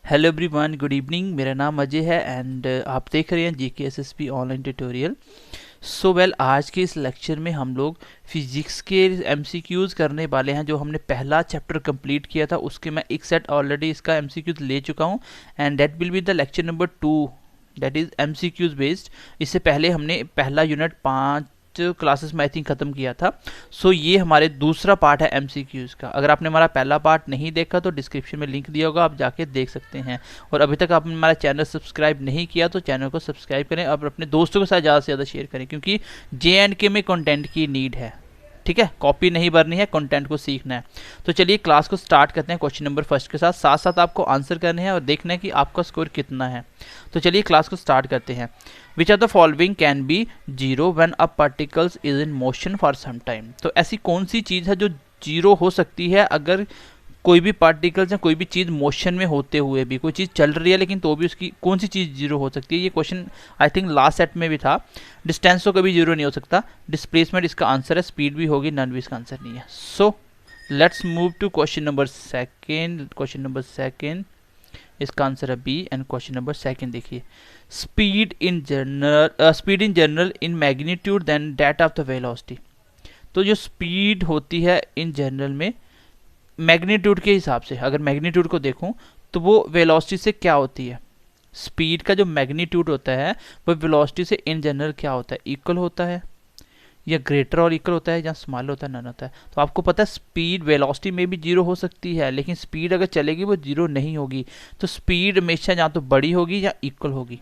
Hello everyone, good evening. मेरा नाम अजय है एंड आप देख रहे हैं GKSSP ऑनलाइन ट्यूटोरियल। आज के इस लेक्चर में हम लोग फिजिक्स के MCQs करने वाले हैं। जो हमने पहला चैप्टर कंप्लीट किया था उसके मैं एक सेट ऑलरेडी इसका MCQs ले चुका हूं and that will be the lecture number 2, that is MCQs based. इससे पहले हमने पहला यूनिट 5 क्लासेस में आई थिंक ख़त्म किया था। ये हमारे दूसरा पार्ट है MCQs का। अगर आपने हमारा पहला पार्ट नहीं देखा तो डिस्क्रिप्शन में लिंक दिया होगा, आप जाके देख सकते हैं। और अभी तक आपने हमारा चैनल सब्सक्राइब नहीं किया तो चैनल को सब्सक्राइब करें और अपने दोस्तों के साथ ज़्यादा से ज़्यादा शेयर करें, क्योंकि JNK में कंटेंट की नीड है। ठीक है, कॉपी नहीं भरनी है, कंटेंट को सीखना है। तो चलिए क्लास को स्टार्ट करते हैं क्वेश्चन नंबर फर्स्ट के साथ। साथ साथ आपको आंसर करने हैं और देखना है कि आपका स्कोर कितना है। तो चलिए क्लास को स्टार्ट करते हैं। Which are the following can be zero when a particles is in motion for some time. तो ऐसी कौन सी चीज़ है जो जीरो हो सकती है अगर कोई भी पार्टिकल्स या कोई भी चीज़ मोशन में होते हुए भी, कोई चीज़ चल रही है लेकिन तो भी उसकी कौन सी चीज़ जीरो हो सकती है। ये question I think last set में भी था। डिस्टेंस तो कभी जीरो नहीं हो सकता। डिस्प्लेसमेंट इसका आंसर है, स्पीड भी होगी, नन भी इसका आंसर नहीं है। So let's move to question number second. इसका आंसर है B and question number second देखिए। Speed in general in magnitude than that of the velocity. तो जो स्पीड होती है इन जनरल में मैग्नीट्यूड के हिसाब से, अगर मैग्नीट्यूड को देखूं तो वो वेलोसिटी से क्या होती है। स्पीड का जो मैग्नीट्यूड होता है वो वेलोसिटी से इन जनरल क्या होता है, इक्वल होता है या ग्रेटर और इक्वल होता है या स्मॉल होता है, नन होता है। तो आपको पता है स्पीड वेलोसिटी में भी जीरो हो सकती है, लेकिन स्पीड अगर चलेगी वो जीरो नहीं होगी। तो स्पीड हमेशा या तो बड़ी होगी या इक्वल होगी,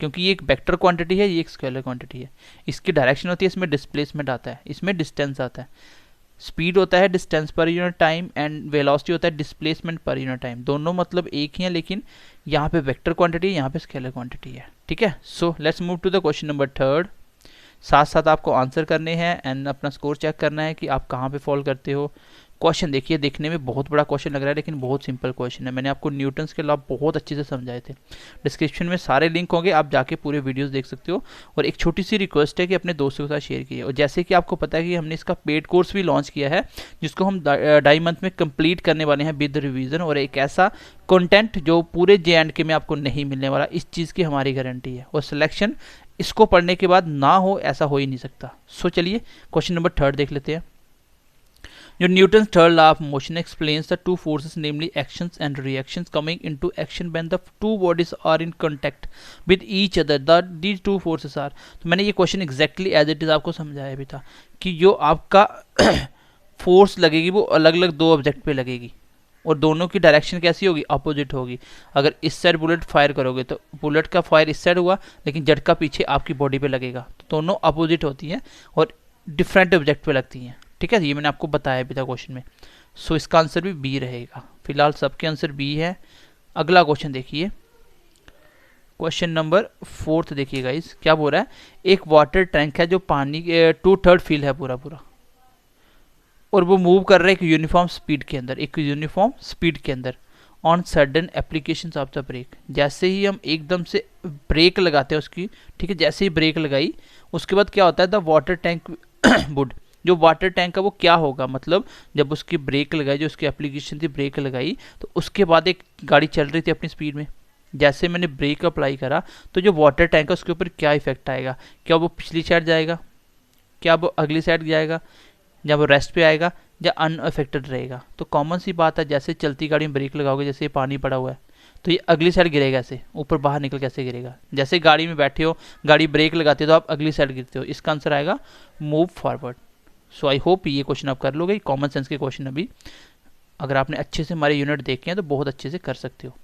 क्योंकि ये एक वेक्टर क्वांटिटी है, ये एक स्केलर क्वांटिटी है। इसकी डायरेक्शन होती है, इसमें डिस्प्लेसमेंट आता है, इसमें डिस्टेंस आता है। स्पीड होता है distance per unit time and velocity होता है डिस्प्लेसमेंट पर यूनिट टाइम। दोनों मतलब एक ही है, लेकिन यहाँ पे वेक्टर क्वांटिटी है, यहाँ पे स्केलर क्वांटिटी है। ठीक है, so let's move to the question number third. साथ साथ आपको आंसर करने हैं एंड अपना स्कोर चेक करना है कि आप कहाँ पे फॉल करते हो। क्वेश्चन देखिए, देखने में बहुत बड़ा क्वेश्चन लग रहा है लेकिन बहुत सिंपल क्वेश्चन है। मैंने आपको न्यूटन्स के लॉ बहुत अच्छे से समझाए थे। डिस्क्रिप्शन में सारे लिंक होंगे, आप जाके पूरे वीडियोस देख सकते हो। और एक छोटी सी रिक्वेस्ट है कि अपने दोस्तों के साथ शेयर कीजिए। और जैसे कि आपको पता है कि हमने इसका पेड कोर्स भी लॉन्च किया है, जिसको हम 2.5 मंथ में कंप्लीट करने वाले हैं विद रिवीजन। और एक ऐसा कंटेंट जो पूरे JNK में आपको नहीं मिलने वाला, इस चीज़ की हमारी गारंटी है। और सिलेक्शन इसको पढ़ने के बाद ना हो, ऐसा हो ही नहीं सकता। चलिए क्वेश्चन नंबर थर्ड देख लेते हैं। जो Newton's third law of motion explains the two forces namely actions and reactions coming into action when the two bodies are in contact with each other, these two forces are. तो मैंने ये question exactly as it is आपको समझाया भी था कि जो आपका फोर्स लगेगी वो अलग अलग दो ऑब्जेक्ट पे लगेगी और दोनों की डायरेक्शन कैसी होगी, अपोजिट होगी। अगर इस साइड बुलेट फायर करोगे तो बुलेट का फायर इस साइड हुआ, लेकिन झटका पीछे आपकी बॉडी पे लगेगा। तो दोनों अपोजिट होती हैं और डिफरेंट ऑब्जेक्ट पे लगती हैं। ठीक है, ये मैंने आपको बताया भी था क्वेश्चन में। इसका आंसर भी बी रहेगा। फिलहाल सबके आंसर बी है। अगला क्वेश्चन देखिए, क्वेश्चन नंबर फोर्थ देखिएगा। इस क्या बोल रहा है, एक वाटर टैंक है जो पानी 2/3 फिल है पूरा पूरा, और वो मूव कर रहा है एक यूनिफॉर्म स्पीड के अंदर on sudden application of the brake. जैसे ही हम एकदम से ब्रेक लगाते हैं उसकी, ठीक है, जैसे ही ब्रेक लगाई उसके बाद क्या होता है, द वाटर टैंक वुड, जो वाटर टैंक है वो क्या होगा, मतलब जब उसकी ब्रेक लगाई, जो उसकी एप्लीकेशन थी ब्रेक लगाई, तो उसके बाद एक गाड़ी चल रही थी अपनी स्पीड में। जैसे मैंने ब्रेक अप्लाई करा तो जो वाटर टैंक है उसके ऊपर क्या इफेक्ट आएगा, क्या वो पिछली साइड जाएगा, क्या वो अगली साइड जाएगा, जब वो रेस्ट पे आएगा या अनअफेक्टेड रहेगा। तो कॉमन सी बात है, जैसे चलती गाड़ी में ब्रेक लगाओगे, जैसे ये पानी पड़ा हुआ है तो ये अगली साइड गिरेगा, ऐसे ऊपर बाहर निकल कैसे गिरेगा। जैसे गाड़ी में बैठे हो, गाड़ी ब्रेक लगाती है तो आप अगली साइड गिरते हो। इसका आंसर आएगा मूव फॉरवर्ड। आई होप ये क्वेश्चन आप कर लोगे। कॉमन सेंस के क्वेश्चन अभी अगर आपने अच्छे से हमारे यूनिट देखे हैं तो बहुत अच्छे से कर सकते हो।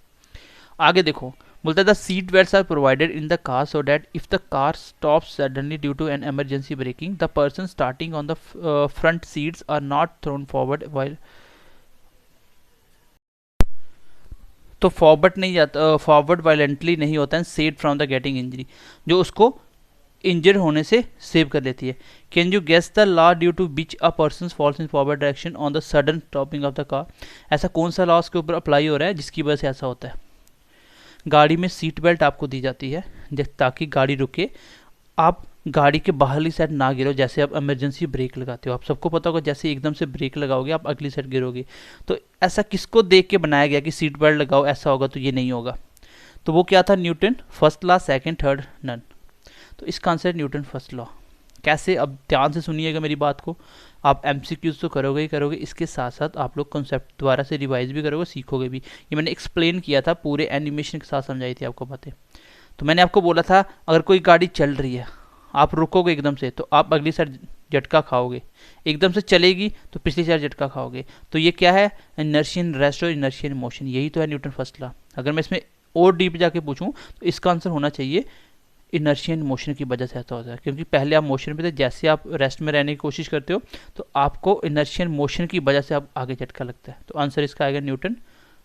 आगे देखो, बोलता है the seat belts are provided in the car so that if the car stops suddenly due to an emergency braking the person starting on the front seats are not thrown forward while. तो forward नहीं जाता, forward violently नहीं होता है, save from the getting injury, जो उसको injure होने से सेव कर लेती है। Can you guess the law due to which a person falls in forward direction on the sudden stopping of the car. ऐसा कौन सा लॉ उसके ऊपर अप्लाई हो रहा है जिसकी वजह से ऐसा होता है। गाड़ी में सीट बेल्ट आपको दी जाती है ताकि गाड़ी रुके, आप गाड़ी के बाहरली साइड ना गिरो, जैसे आप इमरजेंसी ब्रेक लगाते हो, आप सबको पता होगा जैसे एकदम से ब्रेक लगाओगे आप अगली साइड गिरोगे। तो ऐसा किसको देख के बनाया गया कि सीट बेल्ट लगाओ, ऐसा होगा तो ये नहीं होगा। तो वो क्या था, Newton first law, second third none. तो इसका आंसर न्यूटन फर्स्ट लॉ। कैसे, अब ध्यान से सुनिएगा मेरी बात को, आप एमसीक्यूज तो करोगे ही करोगे, इसके साथ साथ आप लोग कॉन्सेप्ट दोबारा से रिवाइज भी करोगे, सीखोगे भी। ये मैंने एक्सप्लेन किया था, पूरे एनिमेशन के साथ समझाई थी आपको बातें। तो मैंने आपको बोला था अगर कोई गाड़ी चल रही है, आप रुकोगे एकदम से तो आप अगली साइड झटका खाओगे, एकदम से चलेगी तो पिछली साइड झटका खाओगे। तो ये क्या है, इनर्शियन रेस्ट और इनर्शियन मोशन, यही तो है न्यूटन फर्स्ट लॉ। अगर मैं इसमें और डीप जाके पूछूं तो इसका आंसर होना चाहिए इनर्शियन मोशन की वजह से ऐसा होता है, क्योंकि पहले आप मोशन पे थे, जैसे आप रेस्ट में रहने की कोशिश करते हो तो आपको इनर्शियन मोशन की वजह से आप आगे झटका लगता है। तो आंसर इसका आएगा न्यूटन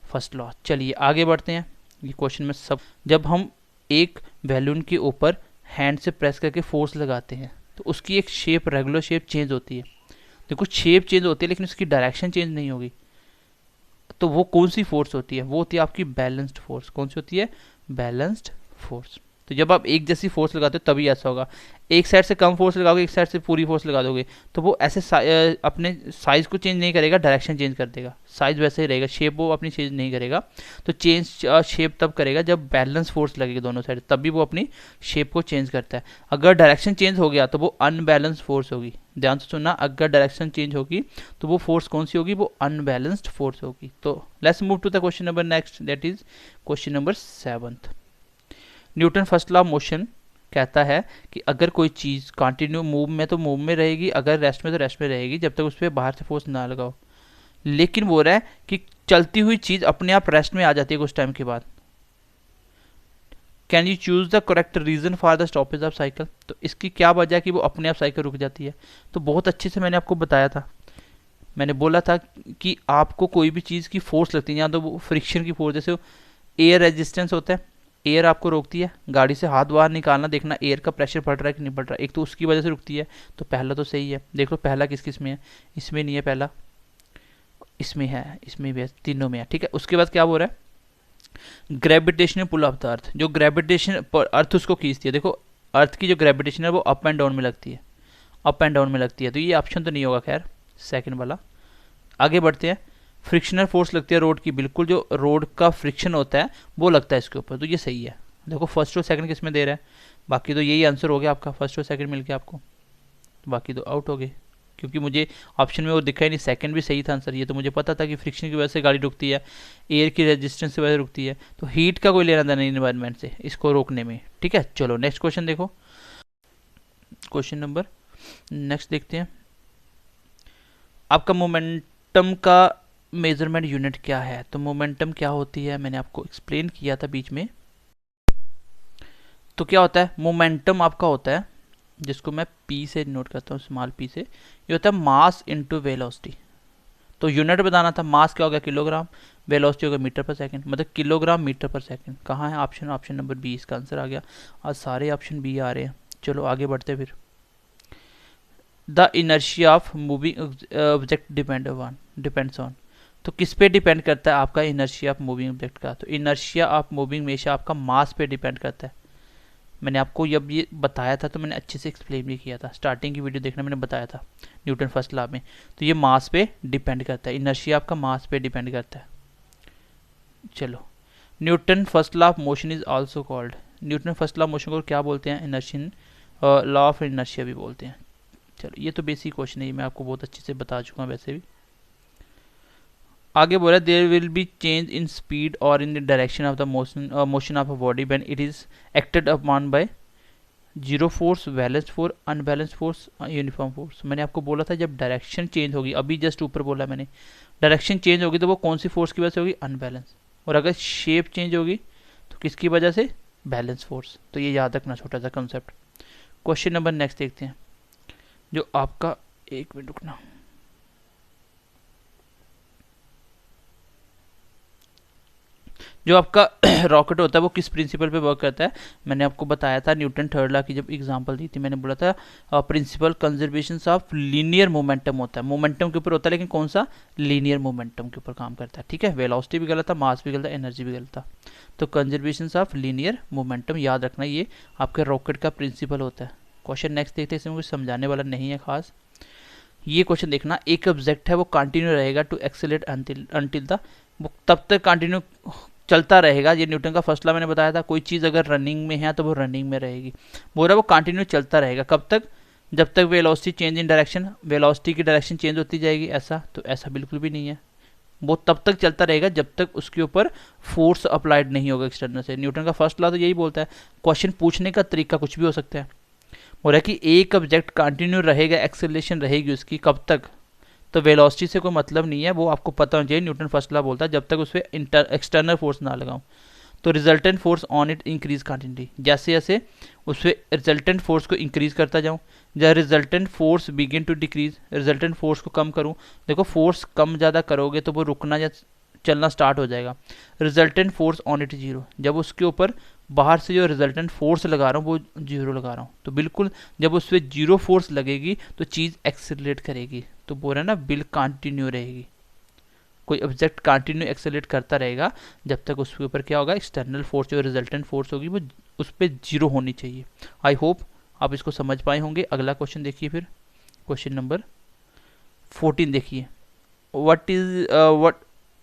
फर्स्ट लॉ। चलिए आगे बढ़ते हैं। ये क्वेश्चन में सब, जब हम एक बैलून के ऊपर हैंड से प्रेस करके फोर्स लगाते हैं तो उसकी एक शेप, रेगुलर शेप चेंज होती है। देखो शेप चेंज होती है लेकिन उसकी डायरेक्शन चेंज नहीं होगी। तो वो कौन सी फोर्स होती है, वो होती है आपकी बैलेंस्ड फोर्स। कौन सी होती है, बैलेंस्ड फोर्स। तो जब आप एक जैसी फोर्स लगाते हो तभी ऐसा होगा। एक साइड से कम फोर्स लगाओगे, एक साइड से पूरी फोर्स लगा दोगे तो वो ऐसे अपने साइज को चेंज नहीं करेगा, डायरेक्शन चेंज कर देगा। साइज वैसे ही रहेगा, शेप वो अपनी चेंज नहीं करेगा। तो चेंज शेप तब करेगा जब बैलेंस फोर्स लगेगी दोनों साइड, तभी वो अपनी शेप को चेंज करता है। अगर डायरेक्शन चेंज हो गया तो वो अनबैलेंस फोर्स होगी। ध्यान से सुनना, अगर डायरेक्शन चेंज होगी तो वो फोर्स कौन सी होगी, वो अनबैलेंस्ड फोर्स होगी। तो let's move to the question number next, that is question number 7। Newton first law of motion कहता है कि अगर कोई चीज़ कंटिन्यू मूव में तो मूव में रहेगी, अगर रेस्ट में तो रेस्ट में रहेगी, जब तक उस पर बाहर से फोर्स ना लगाओ। लेकिन बोल रहा है कि चलती हुई चीज़ अपने आप रेस्ट में आ जाती है कुछ टाइम के बाद। Can you choose the correct reason for the stoppage of cycle. तो इसकी क्या वजह है कि वो अपने आप साइकिल रुक जाती है। तो बहुत अच्छे से मैंने आपको बताया था, मैंने बोला था कि आपको कोई भी चीज़ की फोर्स लगती है, या तो वो फ्रिक्शन की फोर्स, जैसे एयर रेजिस्टेंस होता है, एयर आपको रोकती है। गाड़ी से हाथ बाहर निकालना, देखना एयर का प्रेशर पड़ रहा है कि नहीं पड़ रहा है, एक तो उसकी वजह से रुकती है। तो पहला तो सही है, देख लो पहला किस किस में है, इसमें नहीं है पहला, इसमें है, इसमें भी है, तीनों में है। ठीक है, उसके बाद क्या बोल रहा है, gravitational pull of the earth. जो ग्रेविटेशन अर्थ उसको खींचती है, देखो अर्थ की जो ग्रेविटेशन है वो अप एंड डाउन में लगती है, अप एंड डाउन में लगती है। तो ये ऑप्शन तो नहीं होगा, खैर सेकंड वाला। आगे बढ़ते हैं। फ्रिक्शनल फोर्स लगती है रोड की, बिल्कुल जो रोड का फ्रिक्शन होता है वो लगता है इसके ऊपर, तो ये सही है। देखो फर्स्ट और सेकंड किस में दे रहा है, बाकी तो यही आंसर हो गया आपका, फर्स्ट और सेकंड मिलके आपको, बाकी तो आउट हो गए, क्योंकि मुझे ऑप्शन में वो दिखा ही नहीं। सेकंड भी सही था आंसर, ये तो मुझे पता था कि फ्रिक्शन की वजह से गाड़ी रुकती है, एयर की रेजिस्टेंस की वजह से रुकती है। तो हीट का कोई लेना देना नहीं इन्वायरमेंट से इसको रोकने में। ठीक है, चलो नेक्स्ट क्वेश्चन देखो, क्वेश्चन नंबर नेक्स्ट देखते हैं। आपका मोमेंटम का मेजरमेंट यूनिट क्या है। तो मोमेंटम क्या होती है, मैंने आपको एक्सप्लेन किया था बीच में। तो क्या होता है, मोमेंटम आपका होता है, जिसको मैं पी से नोट करता हूँ, स्मॉल पी से, ये होता है मास इनटू वेलोसिटी। तो यूनिट बताना था, मास क्या होगा किलोग्राम, वेलोसिटी होगा मीटर पर सेकंड, मतलब किलोग्राम मीटर पर सेकंड। कहाँ है ऑप्शन, ऑप्शन नंबर बी इसका आंसर आ गया। आज सारे ऑप्शन बी आ रहे हैं। चलो आगे बढ़ते फिर। The inertia of moving object depends on. तो किस पे डिपेंड करता है आपका इनर्शिया ऑफ मूविंग ऑब्जेक्ट का। तो इनर्शिया ऑफ मूविंग हमेशा आपका मास पे डिपेंड करता है। मैंने आपको जब ये बताया था तो मैंने अच्छे से एक्सप्लेन भी किया था, स्टार्टिंग की वीडियो देखना, मैंने बताया था न्यूटन फर्स्ट लॉ में। तो ये मास पे डिपेंड करता है, इनर्शिया आपका मास पे डिपेंड करता है। चलो, Newton first law of motion is also called. Newton first law of motion को क्या बोलते हैं, इनर्शियन लॉ ऑफ इनर्शिया भी बोलते हैं। चलो ये तो बेसिक क्वेश्चन है, मैं आपको बहुत अच्छे से बता चुका हूँ वैसे भी। आगे बोला there will be change in speed और in the direction of the motion of a body when it is acted upon by zero force, balanced force, unbalanced force, uniform force. मैंने आपको बोला था जब डायरेक्शन चेंज होगी, अभी just ऊपर बोला मैंने, डायरेक्शन चेंज होगी तो वो कौन सी फोर्स की वजह से होगी, अनबैलेंस। और अगर शेप चेंज होगी तो किसकी वजह से, बैलेंस फोर्स। तो ये याद रखना छोटा सा कंसेप्ट। क्वेश्चन नंबर नेक्स्ट देखते हैं, जो आपका, एक मिनट रुकना, जो आपका रॉकेट होता है वो किस प्रिंसिपल पे वर्क करता है। मैंने आपको बताया था न्यूटन थर्ड लॉ की जब एग्जांपल दी थी, मैंने बोला था principle conservation of linear momentum होता है, मोमेंटम के ऊपर होता है, लेकिन कौन सा, लीनियर मोमेंटम के ऊपर काम करता है। ठीक है, वेलोसिटी भी गलत था, मास भी गलत था, एनर्जी भी गलत था। तो कंजर्वेशन ऑफ लीनियर मोमेंटम याद रखना, ये आपके रॉकेट का प्रिंसिपल होता है। क्वेश्चन नेक्स्ट देखते हैं, इसमें कुछ समझाने वाला नहीं है खास। ये क्वेश्चन देखना, एक ऑब्जेक्ट है वो कंटिन्यू रहेगा टू एक्सेलरेट अंटिल द, वो तब तक कंटिन्यू चलता रहेगा। ये न्यूटन का फर्स्ट लॉ मैंने बताया था, कोई चीज़ अगर रनिंग में है तो वो रनिंग में रहेगी। बोल रहा है वो कंटिन्यू चलता रहेगा, कब तक? जब तक velocity change in direction, velocity की डायरेक्शन चेंज होती जाएगी। ऐसा तो ऐसा बिल्कुल भी नहीं है, वो तब तक चलता रहेगा जब तक उसके ऊपर फोर्स अप्लाइड नहीं होगा एक्सटर्नल से। न्यूटन का फर्स्ट लॉ तो यही बोलता है। क्वेश्चन पूछने का तरीका कुछ भी हो सकता है। बोल रहा है कि एक ऑब्जेक्ट कंटिन्यू रहेगा, एक्सेलरेशन रहेगी उसकी, कब तक? तो वेलोसिटी से कोई मतलब नहीं है, वो आपको पता होना चाहिए। न्यूटन फर्स्ट लॉ बोलता है जब तक उस पर एक्सटर्नल फोर्स ना लगाऊं। तो resultant force on it increase continuity, जैसे जैसे उस पर रिजल्टेंट फोर्स को इंक्रीज करता जाऊँ, जब resultant force begin to decrease, resultant force को कम करूँ। देखो फोर्स कम ज़्यादा करोगे तो वो रुकना या चलना स्टार्ट हो जाएगा। Resultant force on it zero, जब उसके ऊपर बाहर से जो रिजल्टेंट फोर्स लगा रहा हूँ वो जीरो लगा रहा हूँ, तो बिल्कुल जब उस पर जीरो फोर्स लगेगी तो चीज़ एक्सेलरेट करेगी। तो बोल रहा है ना, बिल कंटिन्यू रहेगी। कोई ऑब्जेक्ट कंटिन्यू एक्सेलरेट करता रहेगा जब तक उसके ऊपर क्या होगा, एक्सटर्नल फोर्स जो रिजल्टेंट फोर्स होगी वो उस पर जीरो होनी चाहिए। आई होप आप इसको समझ पाए होंगे। अगला क्वेश्चन देखिए, फिर क्वेश्चन नंबर 14 देखिए। What is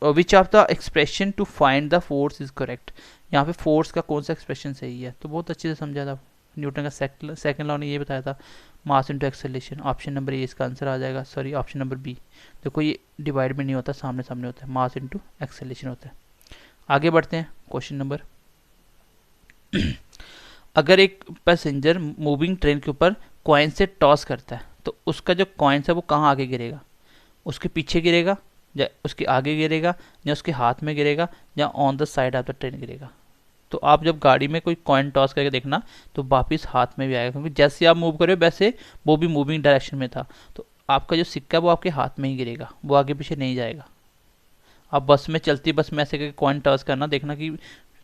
which of the expression to find the force is correct. यहाँ पे फोर्स का कौन सा एक्सप्रेशन सही है, तो बहुत अच्छे से समझा था। न्यूटन का सेकंड लॉ ने ये बताया था, mass into acceleration. Option number A इसका आंसर आ जाएगा, सॉरी ऑप्शन नंबर बी। देखो ये डिवाइड में नहीं होता, सामने सामने होता है, मास इनटू एक्सेलरेशन होता है। आगे बढ़ते हैं, क्वेश्चन नंबर अगर एक पैसेंजर मूविंग ट्रेन के ऊपर कॉइन से टॉस करता है तो उसका जो कॉइन है वो कहाँ आगे गिरेगा? उसके पीछे गिरेगा, या उसके आगे गिरेगा, या उसके हाथ में गिरेगा, या on the side of the train गिरेगा? तो आप जब गाड़ी में कोई कॉइन टॉस करके देखना तो वापस हाथ में भी आएगा, क्योंकि जैसे आप मूव कर रहे हो वैसे वो भी मूविंग डायरेक्शन में था। तो आपका जो सिक्का है वो आपके हाथ में ही गिरेगा, वो आगे पीछे नहीं जाएगा। आप बस में, चलती बस में ऐसे करके कॉइन टॉस करना, देखना कि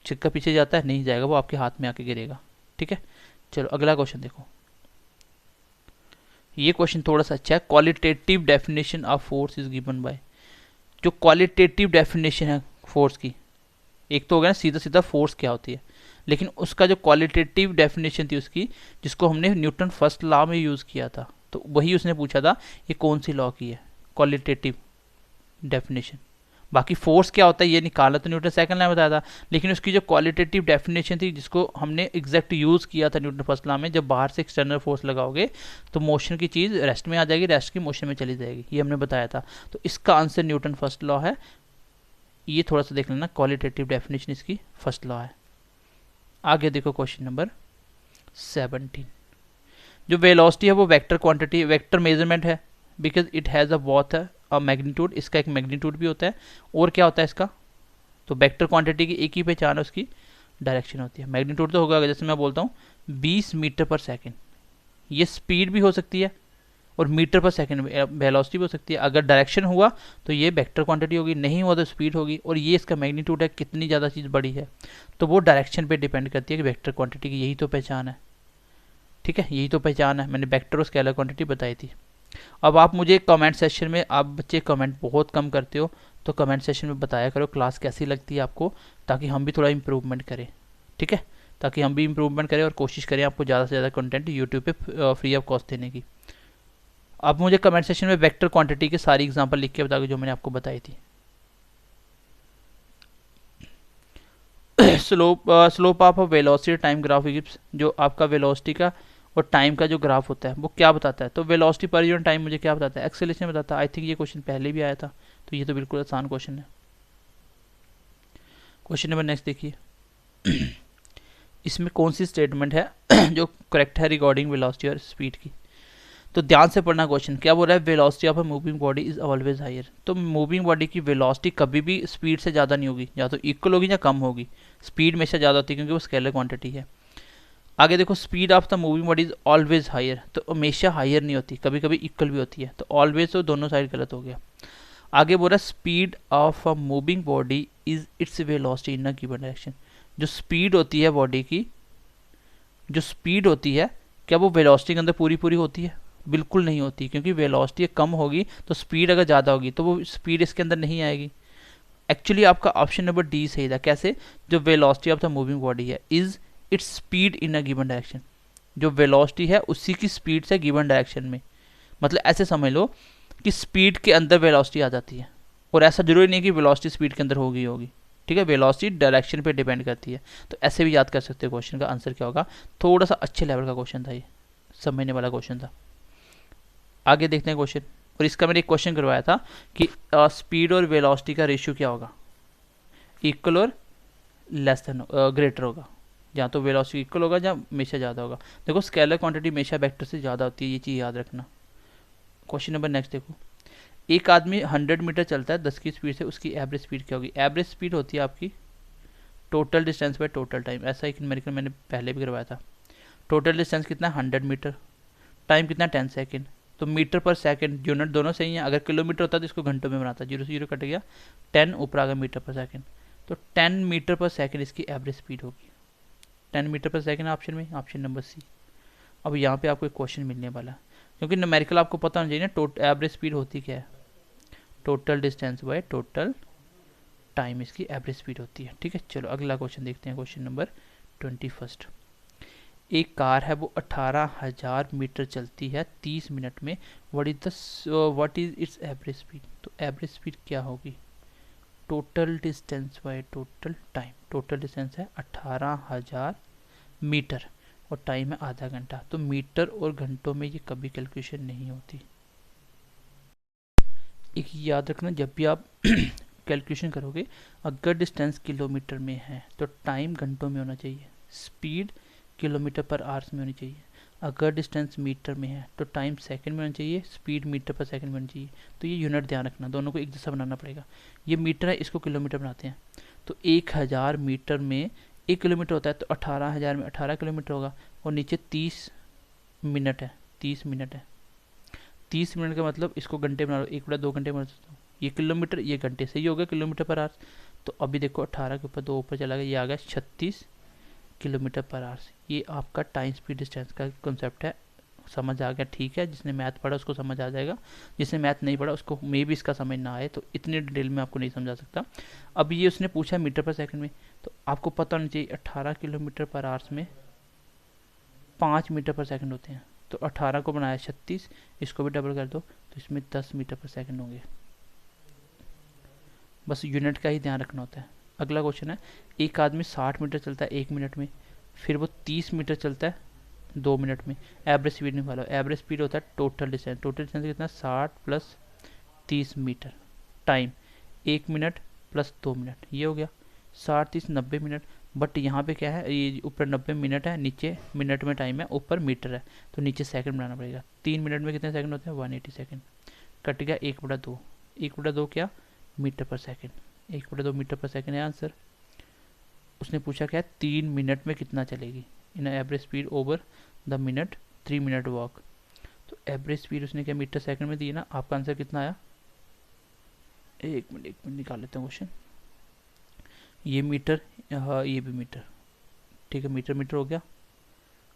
सिक्का पीछे जाता है, नहीं जाएगा, वो आपके हाथ में आके गिरेगा। ठीक है, चलो अगला क्वेश्चन देखो। ये क्वेश्चन थोड़ा सा अच्छा है। Qualitative definition of force is given by. जो क्वालिटेटिव डेफिनेशन है फोर्स की, एक तो हो गया ना सीधा सीधा फोर्स क्या होती है, लेकिन उसका जो क्वालिटेटिव डेफिनेशन थी उसकी, जिसको हमने न्यूटन फर्स्ट लॉ में यूज़ किया था, तो वही उसने पूछा था ये कौन सी लॉ की है, क्वालिटेटिव डेफिनेशन। बाकी फोर्स क्या होता है ये निकाला तो न्यूटन सेकंड लॉ में बताया था, लेकिन उसकी जो क्वालिटेटिव डेफिनेशन थी जिसको हमने एग्जैक्ट यूज़ किया था न्यूटन फर्स्ट लॉ में, जब बाहर से एक्सटर्नल फोर्स लगाओगे तो मोशन की चीज़ रेस्ट में आ जाएगी, रेस्ट की मोशन में चली जाएगी, ये हमने बताया था। तो इसका आंसर न्यूटन फर्स्ट लॉ है। ये थोड़ा सा देख लेना, क्वालिटेटिव डेफिनेशन इसकी फर्स्ट लॉ है। आगे देखो क्वेश्चन नंबर 17। जो वेलोसिटी है वो वेक्टर क्वांटिटी, वेक्टर मेजरमेंट है, because it has a both a magnitude, इसका एक मैग्नीट्यूड भी होता है, और क्या होता है इसका, तो वेक्टर क्वांटिटी की एक ही पहचान है, उसकी डायरेक्शन होती है। मैग्नीट्यूड तो होगा, जैसे मैं बोलता हूँ 20 मीटर पर सेकेंड, ये स्पीड भी हो सकती है और मीटर पर सेकंड वेलोसिटी भी हो सकती है। अगर डायरेक्शन हुआ तो ये वेक्टर क्वांटिटी होगी, नहीं हुआ तो स्पीड होगी, और ये इसका मैग्नीट्यूड है, कितनी ज़्यादा चीज़ बड़ी है, तो वो डायरेक्शन पे डिपेंड करती है कि वेक्टर क्वांटिटी की, यही तो पहचान है। ठीक है, यही तो पहचान है, मैंने वेक्टर और स्केलर क्वांटिटी बताई थी। अब आप मुझे कमेंट सेक्शन में, आप बच्चे कमेंट बहुत कम करते हो, तो कमेंट सेक्शन में बताया करो क्लास कैसी लगती है आपको, ताकि हम भी थोड़ा इम्प्रूवमेंट करें। ठीक है, ताकि हम भी इम्प्रूवमेंट करें और कोशिश करें आपको ज़्यादा से ज़्यादा कंटेंट यूट्यूब पे फ्री ऑफ कॉस्ट देने की। आप मुझे कमेंट सेक्शन में वेक्टर क्वांटिटी के सारी एग्जांपल लिख के बताओगे जो मैंने आपको बताई थी। Slope of velocity time graph gives, जो आपका वेलोसिटी का और टाइम का जो ग्राफ होता है वो क्या बताता है, तो वेलोसिटी पर यूनिट टाइम मुझे क्या बताता है, एक्सेलरेशन बताता है। आई थिंक ये क्वेश्चन पहले भी आया था, तो ये तो बिल्कुल आसान क्वेश्चन है। क्वेश्चन नंबर नेक्स्ट देखिए। इसमें कौन सी स्टेटमेंट है जो करेक्ट है रिगार्डिंग वेलोसिटी और स्पीड की, तो ध्यान से पढ़ना क्वेश्चन। क्या बोल रहा है, velocity of a moving body is always higher. तो मूविंग बॉडी की वेलोसिटी कभी भी स्पीड से ज़्यादा नहीं होगी, या तो इक्वल होगी या कम होगी। स्पीड हमेशा ज़्यादा होती है क्योंकि वो स्केलर क्वांटिटी है। आगे देखो, speed of the moving body is always higher, तो हमेशा हायर नहीं होती, कभी कभी इक्वल भी होती है, तो ऑलवेज तो दोनों साइड गलत हो गया। आगे बोल रहा है, speed of a moving body is its velocity in a given direction. जो स्पीड होती है बॉडी की, जो स्पीड होती है, क्या वो वेलोसिटी के अंदर पूरी पूरी होती है? बिल्कुल नहीं होती, क्योंकि वेलोसिटी कम होगी तो स्पीड अगर ज़्यादा होगी तो वो स्पीड इसके अंदर नहीं आएगी। एक्चुअली आपका ऑप्शन नंबर डी सही था। कैसे? जो velocity of the moving body है is its speed in a given direction, जो वेलोसिटी है उसी की स्पीड से गिवन डायरेक्शन में, मतलब ऐसे समझ लो कि स्पीड के अंदर वेलोसिटी आ जाती है, और ऐसा जरूरी नहीं कि वेलोसिटी स्पीड के अंदर होगी, ठीक है, वेलोसिटी डायरेक्शन पे डिपेंड करती है। तो ऐसे भी याद कर सकते हो क्वेश्चन का आंसर क्या होगा। थोड़ा सा अच्छे लेवल का क्वेश्चन था, ये समझने वाला क्वेश्चन था। आगे देखते हैं क्वेश्चन, और इसका मैंने एक क्वेश्चन करवाया था कि स्पीड और वेलोसिटी का रेशियो क्या होगा, इक्वल और लेस देन ग्रेटर होगा, जहाँ तो वेलोसिटी इक्वल होगा जहाँ हमेशा ज़्यादा होगा। देखो स्केलर क्वांटिटी हमेशा वेक्टर से ज़्यादा होती है, ये चीज़ याद रखना। क्वेश्चन नंबर नेक्स्ट देखो, एक आदमी 100 मीटर चलता है 10 की स्पीड से, उसकी एवरेज स्पीड क्या होगी। एवरेज स्पीड होती है आपकी total distance by total time, ऐसा एक न्यूमेरिकल मैंने पहले भी करवाया था। टोटल डिस्टेंस कितना 100 मीटर, टाइम कितना 10 सेकेंड, तो मीटर पर सेकंड यूनिट दोनों सही हैं। अगर किलोमीटर होता तो इसको घंटों में बनाता, 0 से 0 कट गया, 10 ऊपर आ गया मीटर पर सेकंड, तो 10 मीटर पर सेकंड इसकी एवरेज स्पीड होगी। 10 मीटर पर सेकंड ऑप्शन में, ऑप्शन नंबर सी। अब यहाँ पे आपको एक क्वेश्चन मिलने वाला है, क्योंकि न्यूमेरिकल आपको पता होना चाहिए ना, एवरेज स्पीड होती क्या है, total distance by total time इसकी एवरेज स्पीड होती है, ठीक है। चलो अगला क्वेश्चन देखते हैं, क्वेश्चन नंबर 21। एक कार है वो 18,000 मीटर चलती है 30 मिनट में, what is it's average speed. तो एवरेज स्पीड क्या होगी, total distance by total time, total distance है 18,000 मीटर और टाइम है आधा घंटा, तो मीटर और घंटों में ये कभी कैलकुलेशन नहीं होती। एक याद रखना, जब भी आप कैलकुलेशन करोगे, अगर डिस्टेंस किलोमीटर में है तो टाइम घंटों में होना चाहिए, स्पीड किलोमीटर पर आवर्स में होनी चाहिए। अगर डिस्टेंस मीटर में है तो टाइम सेकंड में होना चाहिए, स्पीड मीटर पर सेकंड में होनी चाहिए। तो ये यूनिट ध्यान रखना, दोनों को एक जैसा बनाना पड़ेगा। ये मीटर है, इसको किलोमीटर बनाते हैं, तो 1000 मीटर में 1 किलोमीटर होता है, तो 18,000 में 18 किलोमीटर होगा, और नीचे 30 मिनट है, 30 मिनट है, 30 मिनट का मतलब इसको घंटे बना लो, 1/2 घंटे बना सकता हूँ। ये किलोमीटर, ये घंटे, सही हो गया किलोमीटर पर आवर्स। तो अभी देखो 18 के ऊपर 2 ऊपर चला गया, ये आ गया 36 किलोमीटर पर आवर्स। ये आपका टाइम स्पीड डिस्टेंस का कॉन्सेप्ट है, समझ आ गया, ठीक है। जिसने मैथ पढ़ा उसको समझ आ जाएगा, जिसने मैथ नहीं पढ़ा उसको मे भी इसका समझ ना आए, तो इतनी डिटेल में आपको नहीं समझा सकता। अब ये उसने पूछा मीटर पर सेकंड में, तो आपको पता होना चाहिए 18 किलोमीटर पर आवर्स में 5 मीटर पर सेकंड होते हैं, तो 18 को बनाया 36, इसको भी डबल कर दो तो इसमें 10 मीटर पर सेकंड होंगे। बस यूनिट का ही ध्यान रखना होता है। अगला क्वेश्चन है, एक आदमी 60 मीटर चलता है 1 मिनट में, फिर वो 30 मीटर चलता है 2 मिनट में, एवरेज स्पीड निकालो। एवरेज स्पीड होता है टोटल डिस्टेंस, टोटल डिस्टेंस कितना 60 plus 30 metre, time 1 minute plus 2 minute, ये हो गया 60 30 90 मिनट। बट यहाँ पे क्या है, ये ऊपर 90 मिनट है, नीचे मिनट में टाइम है, ऊपर मीटर है, तो नीचे सेकंड बनाना पड़ेगा। 3 मिनट में कितने सेकंड होते हैं 180 सेकंड, कट गया 1/2, 1/2 क्या मीटर पर सेकंड, 1/2 मीटर पर सेकंड है आंसर। उसने पूछा क्या 3 मिनट में कितना चलेगी, इन average speed over the minute 3 minute walk. तो एवरेज स्पीड उसने क्या मीटर सेकंड में दी ना, आपका आंसर कितना आया, एक मिनट निकाल लेते हैं क्वेश्चन। ये मीटर, हाँ ये भी मीटर, ठीक है, मीटर मीटर हो गया,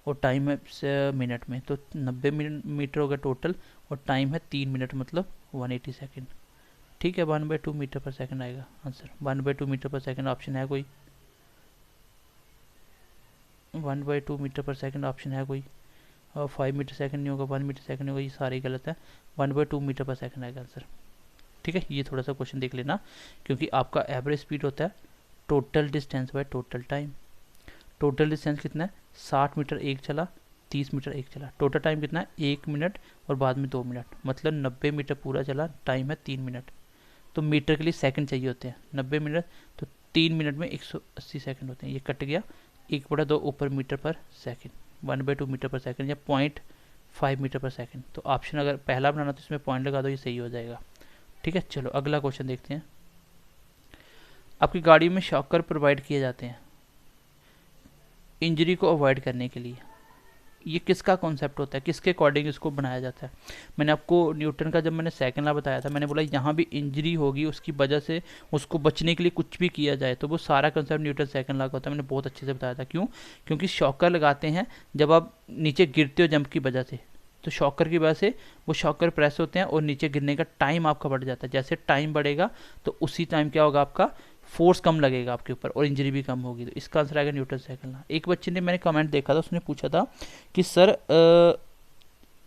और टाइम है मिनट में, तो 90 मीटर हो गया टोटल, और टाइम है 3 मिनट मतलब 180 सेकेंड, ठीक है। 1/2 मीटर पर सेकंड आएगा आंसर, 1/2 मीटर पर सेकंड ऑप्शन है कोई, 1/2 मीटर पर सेकंड ऑप्शन है कोई, और 5 मीटर सेकंड नहीं होगा, 1 मीटर सेकंड नहीं होगा, ये सारे गलत है। 1/2 मीटर पर सेकंड आएगा आंसर, ठीक है। ये थोड़ा सा क्वेश्चन देख लेना, क्योंकि आपका एवरेज स्पीड होता है total distance by total time. Total distance कितना है 60 मीटर एक चला, 30 मीटर एक चला, टोटल टाइम कितना है 1 मिनट और बाद में 2 मिनट, मतलब 90 मीटर पूरा चला, टाइम है 3 मिनट। तो मीटर के लिए सेकंड चाहिए होते हैं, 90 मिनट तो 3 मिनट में 180 सेकंड होते हैं, ये कट गया 1/2 ऊपर मीटर पर सेकंड, 1/2 मीटर पर सेकंड या 0.5 मीटर पर सेकंड। तो ऑप्शन अगर पहला बनाना तो इसमें पॉइंट लगा दो, ये सही हो जाएगा, ठीक है। चलो अगला क्वेश्चन देखते हैं। आपकी गाड़ी में शॉकर प्रोवाइड किए जाते हैं इंजरी को अवॉइड करने के लिए, ये किसका कॉन्सेप्ट होता है, किसके अकॉर्डिंग इसको बनाया जाता है। मैंने आपको न्यूटन का जब मैंने सेकंड लॉ बताया था, मैंने बोला यहाँ भी इंजरी होगी, उसकी वजह से उसको बचने के लिए कुछ भी किया जाए, तो वो सारा कंसेप्ट न्यूटन सेकंड लॉ का होता है। मैंने बहुत अच्छे से बताया था, क्यों, क्योंकि शॉकर लगाते हैं जब आप नीचे गिरते हो जंप की वजह से, तो शॉकर की वजह से वो शॉकर प्रेस होते हैं और नीचे गिरने का टाइम आपका बढ़ जाता है। जैसे टाइम बढ़ेगा तो उसी टाइम क्या होगा, आपका फोर्स कम लगेगा आपके ऊपर और इंजरी भी कम होगी। तो इसका आंसर आएगा न्यूटन सेकंड लॉ। एक बच्चे ने, मैंने कमेंट देखा था, उसने पूछा था कि सर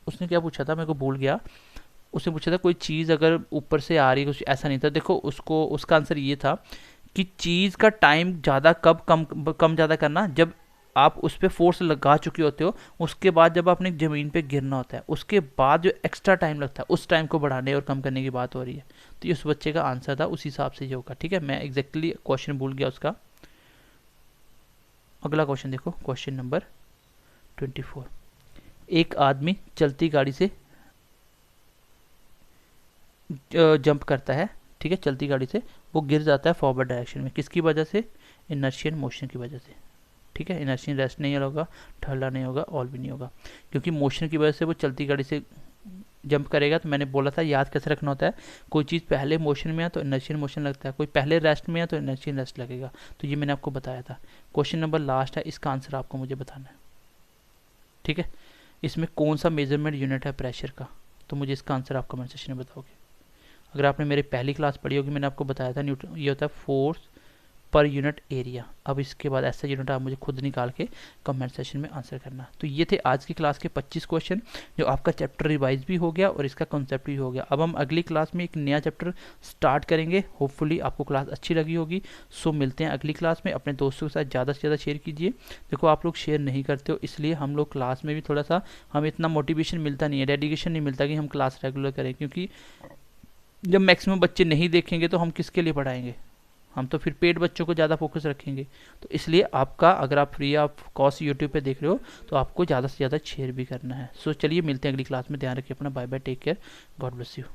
उसने क्या पूछा था मेरे को भूल गया। उसने पूछा था कोई चीज़ अगर ऊपर से आ रही है, कुछ ऐसा नहीं था। देखो उसको, उसका आंसर ये था कि चीज़ का टाइम ज़्यादा कब कम ज़्यादा करना, जब आप उस पर फोर्स लगा चुके होते हो, उसके बाद जब आपने ज़मीन पे गिरना होता है, उसके बाद जो एक्स्ट्रा टाइम लगता है उस टाइम को बढ़ाने और कम करने की बात हो रही है। तो ये उस बच्चे का आंसर था, उस हिसाब से ये होगा। ठीक है, मैं एग्जैक्टली क्वेश्चन भूल गया उसका। अगला क्वेश्चन देखो, क्वेश्चन नंबर 24। एक आदमी चलती गाड़ी से जंप करता है, ठीक है, चलती गाड़ी से वो गिर जाता है फॉरवर्ड डायरेक्शन में, किसकी वजह से? इनर्शियल मोशन की वजह से। ठीक है, इनर्शियल रेस्ट नहीं होगा, ठहरना नहीं होगा, ऑल भी नहीं होगा, क्योंकि मोशन की वजह से वो चलती गाड़ी से जंप करेगा। तो मैंने बोला था याद कैसे रखना होता है, कोई चीज़ पहले मोशन में है तो इनर्शियल मोशन लगता है, कोई पहले रेस्ट में है तो इनर्शियल रेस्ट लगेगा। तो ये मैंने आपको बताया था। क्वेश्चन नंबर लास्ट है, इसका आंसर आपको मुझे बताना है। ठीक है, इसमें कौन सा मेजरमेंट यूनिट है प्रेशर का? तो मुझे इसका आंसर आप कमेंट सेक्शन में बताओगे। अगर आपने मेरी पहली क्लास पढ़ी होगी, मैंने आपको बताया था न्यूटन ये होता है फोर्स पर यूनिट एरिया। अब इसके बाद ऐसा यूनिट आप मुझे खुद निकाल के कमेंट सेशन में आंसर करना। तो ये थे आज की क्लास के 25 क्वेश्चन, जो आपका चैप्टर रिवाइज भी हो गया और इसका कॉन्सेप्ट भी हो गया। अब हम अगली क्लास में एक नया चैप्टर स्टार्ट करेंगे। होपफुली आपको क्लास अच्छी लगी होगी। सो मिलते हैं अगली क्लास में। अपने दोस्तों के साथ ज़्यादा से ज़्यादा शेयर कीजिए। देखो आप लोग शेयर नहीं करते हो, इसलिए हम लोग क्लास में भी थोड़ा सा हमें इतना मोटिवेशन मिलता नहीं है, डेडिकेशन नहीं मिलता कि हम क्लास रेगुलर करें, क्योंकि जब मैक्सिमम बच्चे नहीं देखेंगे तो हम किसके लिए पढ़ाएंगे? हम तो फिर पेड बच्चों को ज़्यादा फोकस रखेंगे। तो इसलिए आपका, अगर आप फ्री ऑफ कॉस्ट यूट्यूब पे देख रहे हो तो आपको ज़्यादा से ज़्यादा शेयर भी करना है। सो चलिए मिलते हैं अगली क्लास में। ध्यान रखिए अपना। Bye bye, take care, God bless you.